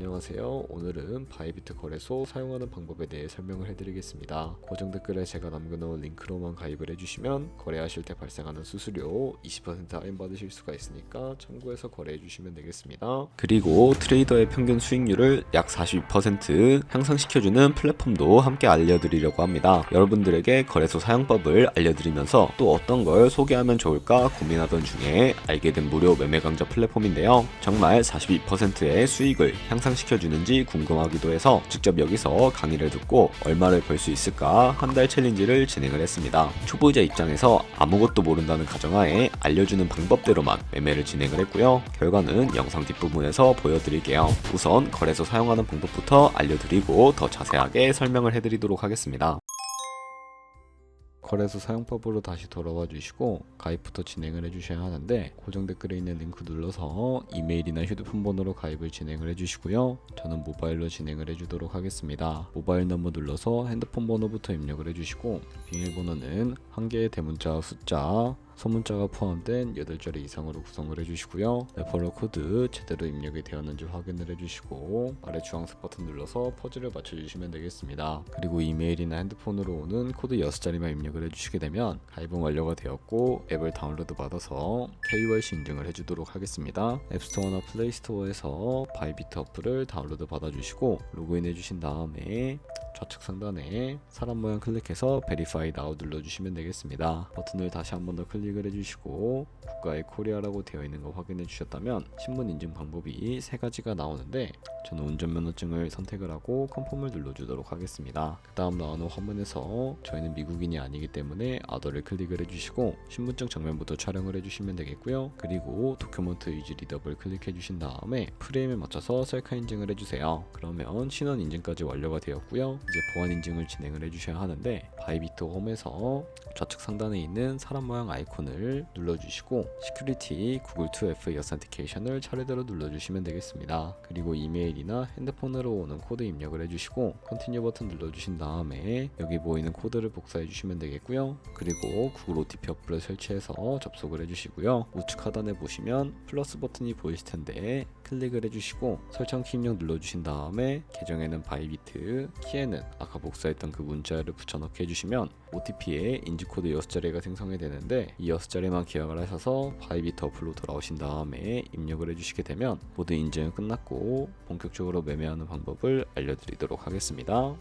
안녕하세요. 오늘은 바이비트 거래소 사용하는 방법에 대해 설명을 해드리겠습니다. 고정 댓글에 제가 남겨놓은 링크로만 가입을 해주시면 거래하실 때 발생하는 수수료 20% 할인 받으실 수가 있으니까 참고해서 거래해주시면 되겠습니다. 그리고 트레이더의 평균 수익률을 약 42% 향상시켜주는 플랫폼도 함께 알려드리려고 합니다. 여러분들에게 거래소 사용법을 알려드리면서 또 어떤 걸 소개하면 좋을까 고민하던 중에 알게 된 무료 매매 강좌 플랫폼인데요. 정말 42%의 수익을 향상시켜주는지 궁금하기도 해서 직접 여기서 강의를 듣고 얼마를 벌 수 있을까 한 달 챌린지를 진행을 했습니다. 초보자 입장에서 아무것도 모른다는 가정하에 알려주는 방법대로만 매매를 진행을 했고요. 결과는 영상 뒷부분에서 보여드릴게요. 우선 거래소 사용하는 방법부터 알려드리고 더 자세하게 설명을 해드리도록 하겠습니다. 거래소 사용법으로 다시 돌아와 주시고 가입부터 진행을 해주셔야 하는데 고정 댓글에 있는 링크 눌러서 이메일이나 휴대폰 번호로 가입을 진행을 해주시고요. 저는 모바일로 진행을 해주도록 하겠습니다. 모바일 넘버 눌러서 핸드폰 번호부터 입력을 해주시고 비밀번호는 한 개의 대문자 숫자 소문자가 포함된 8자리 이상으로 구성을 해주시고요. 레퍼럴 코드 제대로 입력이 되었는지 확인을 해주시고 아래 주황색 버튼 눌러서 퍼즐을 맞춰주시면 되겠습니다. 그리고 이메일이나 핸드폰으로 오는 코드 6자리만 입력을 해주시게 되면 가입은 완료가 되었고 앱을 다운로드 받아서 KYC 인증을 해주도록 하겠습니다. 앱스토어나 플레이스토어에서 바이비트 어플을 다운로드 받아주시고 로그인 해주신 다음에 좌측 상단에 사람 모양 클릭해서 Verify Now 눌러주시면 되겠습니다. 버튼을 다시 한 번 더 클릭을 해주시고 국가의 코리아라고 되어 있는 거 확인해 주셨다면 신분 인증 방법이 3가지가 나오는데 저는 운전면허증을 선택을 하고 컨펌을 눌러주도록 하겠습니다. 그 다음 나오는 화면에서 저희는 미국인이 아니기 때문에 아더를 클릭을 해주시고 신분증 정면부터 촬영을 해주시면 되겠고요. 그리고 도큐먼트 이지 리더블 클릭해 주신 다음에 프레임에 맞춰서 셀카 인증을 해주세요. 그러면 신원 인증까지 완료가 되었고요. 이제 보안 인증을 진행을 해주셔야 하는데 바이비트 홈에서 좌측 상단에 있는 사람 모양 아이콘을 눌러주시고 시큐리티 구글 2FA 어센티케이션을 차례대로 눌러주시면 되겠습니다. 그리고 이메일이나 핸드폰으로 오는 코드 입력을 해주시고 컨티뉴 버튼 눌러주신 다음에 여기 보이는 코드를 복사해 주시면 되겠고요. 그리고 구글 OTP 어플을 설치해서 접속을 해주시고요. 우측 하단에 보시면 플러스 버튼이 보이실 텐데 클릭을 해주시고 설정키 입력 눌러주신 다음에 계정에는 바이비트, 키에는 아까 복사했던 그 문자를 붙여넣기 해주시면 OTP에 인증코드 6자리가 생성이 되는데 이 6자리만 기억을 하셔서 바이비트 어플로 돌아오신 다음에 입력을 해주시게 되면 모든 인증은 끝났고 본격적으로 매매하는 방법을 알려드리도록 하겠습니다.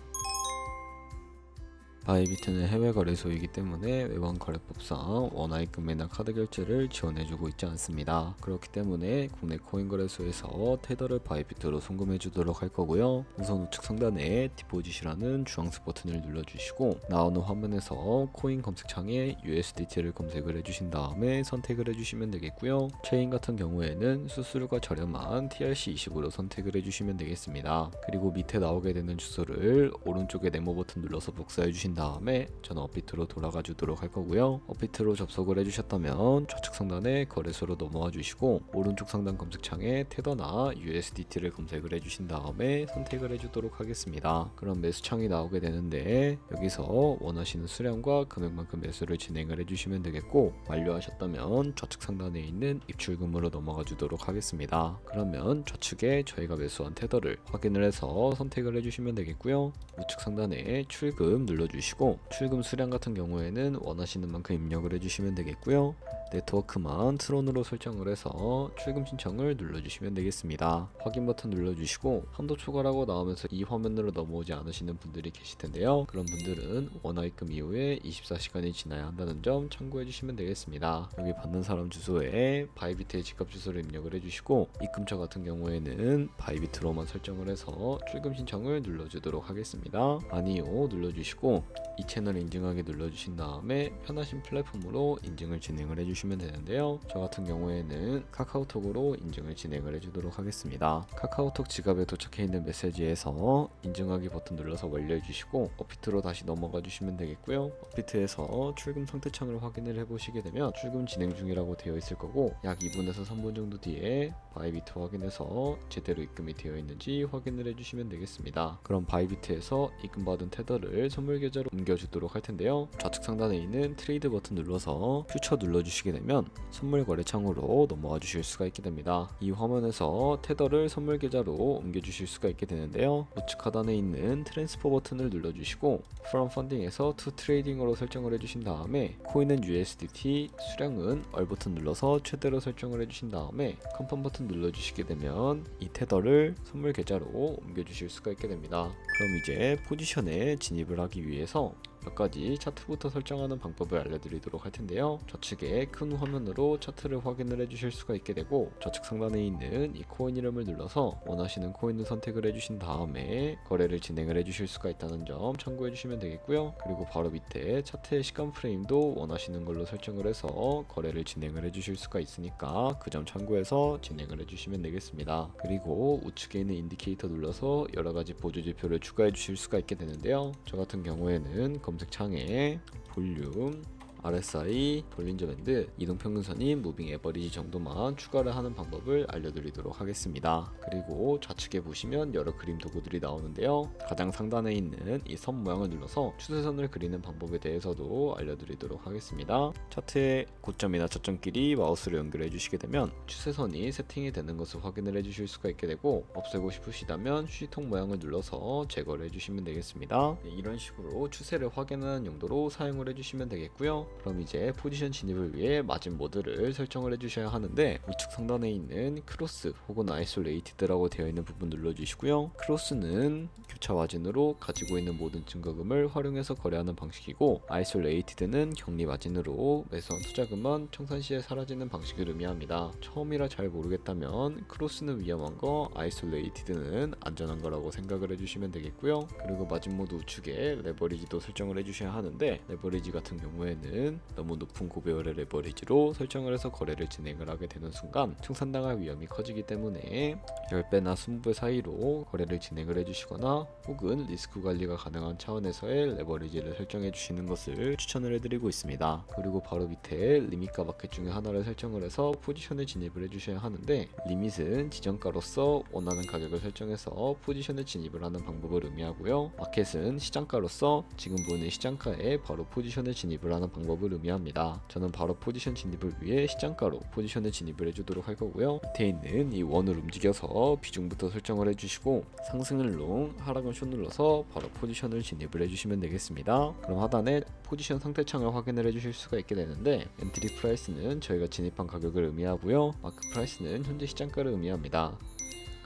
바이비트는 해외 거래소이기 때문에 외환 거래법상 원화입금이나 카드 결제를 지원해주고 있지 않습니다. 그렇기 때문에 국내 코인 거래소에서 테더를 바이비트로 송금해 주도록 할 거고요. 우선 우측 상단에 디포짓이라는 주황색 버튼을 눌러주시고 나오는 화면에서 코인 검색창에 USDT를 검색을 해주신 다음에 선택을 해주시면 되겠고요. 체인 같은 경우에는 수수료가 저렴한 TRC20으로 선택을 해주시면 되겠습니다. 그리고 밑에 나오게 되는 주소를 오른쪽에 네모 버튼 눌러서 복사해 주신 다음에 저는 업비트로 돌아가 주도록 할 거고요. 업비트로 접속을 해주셨다면 좌측 상단에 거래소로 넘어와 주시고 오른쪽 상단 검색창에 테더나 USDT를 검색을 해주신 다음에 선택을 해주도록 하겠습니다. 그럼 매수창이 나오게 되는데 여기서 원하시는 수량과 금액만큼 매수를 진행을 해주시면 되겠고 완료하셨다면 좌측 상단에 있는 입출금으로 넘어가 주도록 하겠습니다. 그러면 좌측에 저희가 매수한 테더를 확인을 해서 선택을 해주시면 되겠고요. 우측 상단에 출금 눌러주시고 출금 수량 같은 경우에는 원하시는 만큼 입력을 해주시면 되겠고요. 네트워크만 트론으로 설정을 해서 출금 신청을 눌러주시면 되겠습니다. 확인 버튼 눌러주시고 한도 초과라고 나오면서 이 화면으로 넘어오지 않으시는 분들이 계실 텐데요. 그런 분들은 원화입금 이후에 24시간이 지나야 한다는 점 참고해 주시면 되겠습니다. 여기 받는 사람 주소에 바이비트의 직업 주소를 입력을 해주시고 입금처 같은 경우에는 바이비트로만 설정을 해서 출금 신청을 눌러주도록 하겠습니다. 아니요 눌러주시고 이 채널 인증하기 눌러주신 다음에 편하신 플랫폼으로 인증을 진행을 해주시면 되는데요. 저 같은 경우에는 카카오톡으로 인증을 진행을 해주도록 하겠습니다. 카카오톡 지갑에 도착해 있는 메시지에서 인증하기 버튼 눌러서 완료해주시고 업비트로 다시 넘어가 주시면 되겠고요. 업비트에서 출금 상태창을 확인을 해보시게 되면 출금 진행 중이라고 되어 있을 거고 약 2분에서 3분 정도 뒤에 바이비트 확인해서 제대로 입금이 되어 있는지 확인을 해주시면 되겠습니다. 그럼 바이비트에서 입금받은 테더를 선물 계좌로 옮겨주도록 할 텐데요. 좌측 상단에 있는 트레이드 버튼 눌러서 퓨처 눌러주시고 누르시게 되면 선물 거래 창으로 넘어가 주실 수가 있게 됩니다. 이 화면에서 테더를 선물 계좌로 옮겨 주실 수가 있게 되는데요. 우측 하단에 있는 트랜스퍼 버튼을 눌러주시고 From Funding에서 To Trading으로 설정을 해주신 다음에 코인은 USDT, 수량은 얼 버튼 눌러서 최대로 설정을 해주신 다음에 컨펌 버튼 눌러주시게 되면 이 테더를 선물 계좌로 옮겨 주실 수가 있게 됩니다. 그럼 이제 포지션에 진입을 하기 위해서 몇 가지 차트부터 설정하는 방법을 알려드리도록 할 텐데요. 좌측에 큰 화면으로 차트를 확인을 해주실 수가 있게 되고 좌측 상단에 있는 이 코인 이름을 눌러서 원하시는 코인을 선택을 해주신 다음에 거래를 진행을 해주실 수가 있다는 점 참고해 주시면 되겠고요. 그리고 바로 밑에 차트의 시간 프레임도 원하시는 걸로 설정을 해서 거래를 진행을 해주실 수가 있으니까 그 점 참고해서 진행을 해주시면 되겠습니다. 그리고 우측에 있는 인디케이터 눌러서 여러가지 보조 지표를 추가해 주실 수가 있게 되는데요. 저 같은 경우에는 검색창에 볼륨, RSI, 볼린저 밴드, 이동평균선인 무빙 에버리지 정도만 추가를 하는 방법을 알려드리도록 하겠습니다. 그리고 좌측에 보시면 여러 그림 도구들이 나오는데요. 가장 상단에 있는 이 선 모양을 눌러서 추세선을 그리는 방법에 대해서도 알려드리도록 하겠습니다. 차트의 고점이나 저점끼리 마우스를 연결해 주시게 되면 추세선이 세팅이 되는 것을 확인을 해주실 수가 있게 되고 없애고 싶으시다면 휴지통 모양을 눌러서 제거를 해주시면 되겠습니다. 이런 식으로 추세를 확인하는 용도로 사용을 해주시면 되겠고요. 그럼 이제 포지션 진입을 위해 마진 모드를 설정을 해주셔야 하는데 우측 상단에 있는 크로스 혹은 아이솔레이티드라고 되어 있는 부분 눌러주시고요. 크로스는 교차 마진으로 가지고 있는 모든 증거금을 활용해서 거래하는 방식이고 아이솔레이티드는 격리 마진으로 매수한 투자금만 청산 시에 사라지는 방식을 의미합니다. 처음이라 잘 모르겠다면 크로스는 위험한 거, 아이솔레이티드는 안전한 거라고 생각을 해주시면 되겠고요. 그리고 마진 모드 우측에 레버리지도 설정을 해주셔야 하는데 레버리지 같은 경우에는 너무 높은 고배열의 레버리지로 설정을 해서 거래를 진행을 하게 되는 순간 청산당할 위험이 커지기 때문에 10배나 20배 사이로 거래를 진행을 해주시거나 혹은 리스크 관리가 가능한 차원에서의 레버리지를 설정해 주시는 것을 추천을 해드리고 있습니다. 그리고 바로 밑에 리밋과 마켓 중에 하나를 설정을 해서 포지션에 진입을 해주셔야 하는데 리밋은 지정가로서 원하는 가격을 설정해서 포지션에 진입을 하는 방법을 의미하고요. 마켓은 시장가로서 지금 보는 시장가에 바로 포지션에 진입을 하는 방법을 의미합니다. 저는 바로 포지션 진입을 위해 시장가로 포지션에 진입을 해주도록 할 거고요. 밑에 있는 이 원을 움직여서 비중부터 설정을 해주시고 상승을 롱, 하락은 숏 눌러서 바로 포지션을 진입을 해주시면 되겠습니다. 그럼 하단에 포지션 상태창을 확인을 해주실 수가 있게 되는데 엔트리 프라이스는 저희가 진입한 가격을 의미하고요. 마크 프라이스는 현재 시장가를 의미합니다.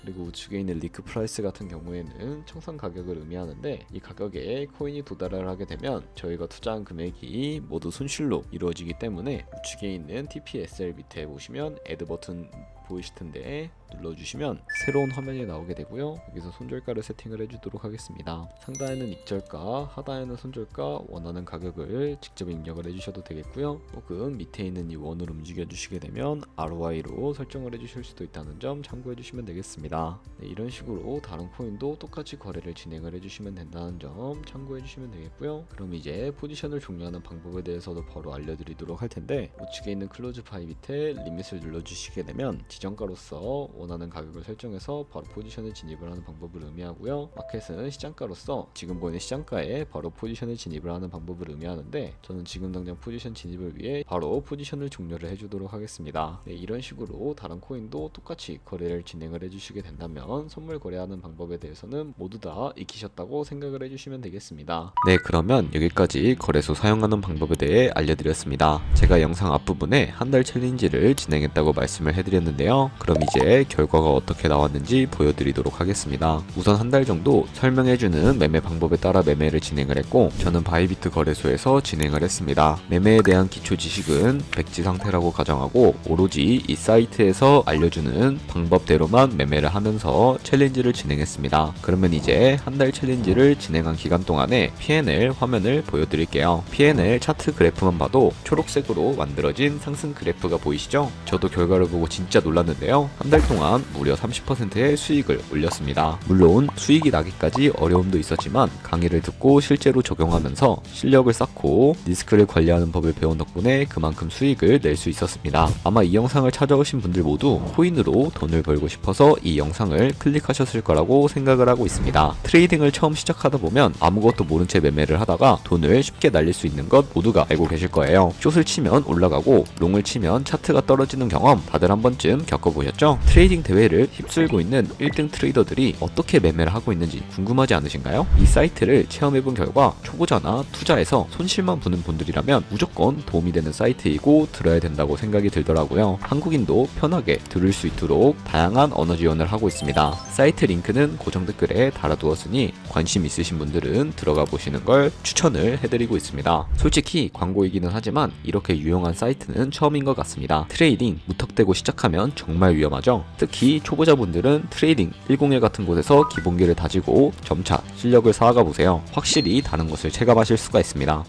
그리고 우측에 있는 리크 프라이스 같은 경우에는 청산 가격을 의미하는데 이 가격에 코인이 도달을 하게 되면 저희가 투자한 금액이 모두 손실로 이루어지기 때문에 우측에 있는 TPSL 밑에 보시면 애드 버튼 보이실 텐데 눌러주시면 새로운 화면이 나오게 되고요. 여기서 손절가를 세팅을 해주도록 하겠습니다. 상단에는 익절가, 하단에는 손절가, 원하는 가격을 직접 입력을 해주셔도 되겠고요. 혹은 밑에 있는 이 원을 움직여 주시게 되면 ROI로 설정을 해주실 수도 있다는 점 참고해 주시면 되겠습니다. 네, 이런 식으로 다른 코인도 똑같이 거래를 진행을 해주시면 된다는 점 참고해 주시면 되겠고요. 그럼 이제 포지션을 종료하는 방법에 대해서도 바로 알려드리도록 할 텐데 우측에 있는 클로즈 파이 밑에 리밋을 눌러주시게 되면 지정가로서 원하는 가격을 설정해서 바로 포지션에 진입을 하는 방법을 의미하고요. 마켓은 시장가로서 지금 보이는 시장가에 바로 포지션에 진입을 하는 방법을 의미하는데 저는 지금 당장 포지션 진입을 위해 바로 포지션을 종료를 해주도록 하겠습니다. 네, 이런 식으로 다른 코인도 똑같이 거래를 진행을 해주시게 된다면 선물 거래하는 방법에 대해서는 모두 다 익히셨다고 생각을 해주시면 되겠습니다. 네, 그러면 여기까지 거래소 사용하는 방법에 대해 알려드렸습니다. 제가 영상 앞부분에 한 달 챌린지를 진행했다고 말씀을 해드렸는데요. 그럼 이제 결과가 어떻게 나왔는지 보여드리도록 하겠습니다. 우선 한 달 정도 설명해주는 매매 방법에 따라 매매를 진행을 했고 저는 바이비트 거래소에서 진행을 했습니다. 매매에 대한 기초 지식은 백지 상태라고 가정하고 오로지 이 사이트에서 알려주는 방법대로만 매매를 하면서 챌린지를 진행했습니다. 그러면 이제 한 달 챌린지를 진행한 기간 동안에 P&L 화면을 보여드릴게요. P&L 차트 그래프만 봐도 초록색으로 만들어진 상승 그래프가 보이시죠? 저도 결과를 보고 진짜 놀랐습니다. 올랐는데요. 한 달 동안 무려 30%의 수익을 올렸습니다. 물론 수익이 나기까지 어려움도 있었지만 강의를 듣고 실제로 적용하면서 실력을 쌓고 리스크를 관리하는 법을 배운 덕분에 그만큼 수익을 낼 수 있었습니다. 아마 이 영상을 찾아오신 분들 모두 코인으로 돈을 벌고 싶어서 이 영상을 클릭하셨을 거라고 생각을 하고 있습니다. 트레이딩을 처음 시작하다 보면 아무것도 모른 채 매매를 하다가 돈을 쉽게 날릴 수 있는 것 모두가 알고 계실 거예요. 숏을 치면 올라가고 롱을 치면 차트가 떨어지는 경험 다들 한 번쯤 겪어보셨죠? 트레이딩 대회를 휩쓸고 있는 1등 트레이더들이 어떻게 매매를 하고 있는지 궁금하지 않으신가요? 이 사이트를 체험해본 결과 초보자나 투자에서 손실만 보는 분들이라면 무조건 도움이 되는 사이트이고 들어야 된다고 생각이 들더라고요. 한국인도 편하게 들을 수 있도록 다양한 언어 지원을 하고 있습니다. 사이트 링크는 고정 댓글에 달아두었으니 관심 있으신 분들은 들어가 보시는 걸 추천을 해드리고 있습니다. 솔직히 광고이기는 하지만 이렇게 유용한 사이트는 처음인 것 같습니다. 트레이딩 무턱대고 시작하면 정말 위험하죠. 특히 초보자분들은 트레이딩 101 같은 곳에서 기본기를 다지고 점차 실력을 쌓아가 보세요. 확실히 다른 것을 체감하실 수가 있습니다.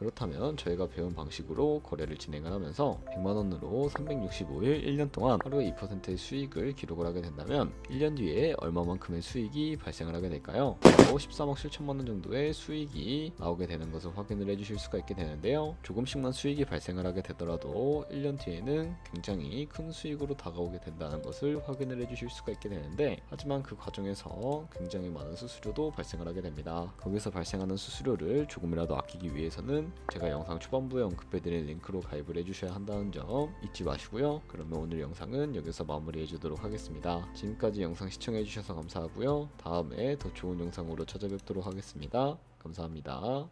그렇다면 저희가 배운 방식으로 거래를 진행을 하면서 100만원으로 365일 1년 동안 하루에 2%의 수익을 기록을 하게 된다면 1년 뒤에 얼마만큼의 수익이 발생을 하게 될까요? 바로 13억 7천만원 정도의 수익이 나오게 되는 것을 확인을 해주실 수가 있게 되는데요. 조금씩만 수익이 발생을 하게 되더라도 1년 뒤에는 굉장히 큰 수익으로 다가오게 된다는 것을 확인을 해주실 수가 있게 되는데, 하지만 그 과정에서 굉장히 많은 수수료도 발생을 하게 됩니다. 거기서 발생하는 수수료를 조금이라도 아끼기 위해서는 제가 영상 초반부에 언급해드린 링크로 가입을 해주셔야 한다는 점 잊지 마시고요. 그러면 오늘 영상은 여기서 마무리해 주도록 하겠습니다. 지금까지 영상 시청해주셔서 감사하고요. 다음에 더 좋은 영상으로 찾아뵙도록 하겠습니다. 감사합니다.